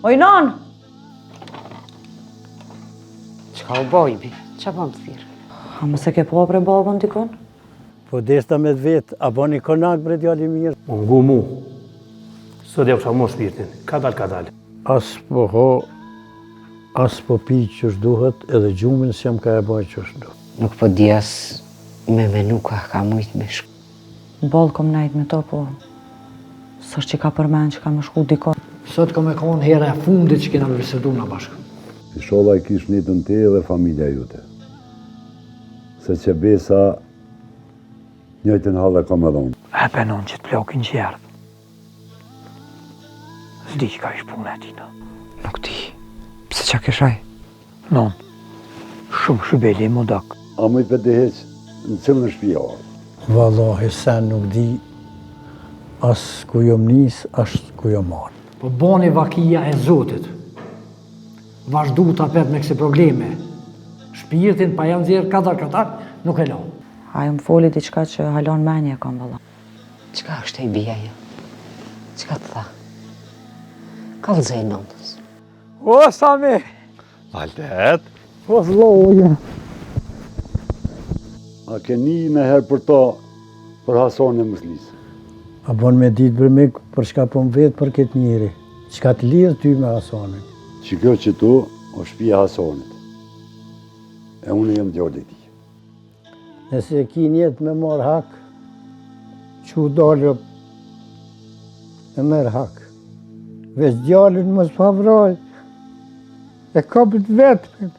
Ojnon! Qka u bojbi? Qa po më thirë? A më se ke po pre babën dikon? Po deshta me vetë, a bo një konak bre djali mirë. Më ngu mu. Sot e usha mo shpirtin. Kadal. As po ho, as po pi që shduhet, edhe gjumin s'jam ka e boj që shduhet. Nuk po di as me menu ka mujt me shku. Ballë kom najt me to, po s'është që ka përmen që ka më shku dikon. Sot ka me konë hera e fundit që kena bisedu na bashkë. Inshallah i kish njëtën te dhe familja jute. Se që besa njëjtën halë ka me dhonë. E penon që të plokin qjertë. Zdi që ka ish punë e tina. Nuk di. Pse qa këshaj? Non, shumë shubeli më dak. A më i pëti heq në cilë në shpia orë. Vallahi sen nuk di as ku jom nis, as ku jom marë. Po boni vakia e Zotit. Vazhdu të apet me kësi probleme. Shpirtin pa janë zirë kadar, nuk e lo. Ajo më foli diçka që halon menje kam valla. Qka është e bia jo? Qka të tha? Kalëzaj nëndës. O, Sami! Altet? Po vloje. A keni në herë për ta për Hasan e Mëslisë? A bon me ditë bërmik për shka po më vetë për këtë njëri. Qka të lirë ty me Hasanin. Që kjo që tu o shpia Hasanit. E unë jem djali ti. Nëse ki njetë me marë hak, që u dalë e merë hak. Veç djallin mos pavraj, e kapit vetëmin.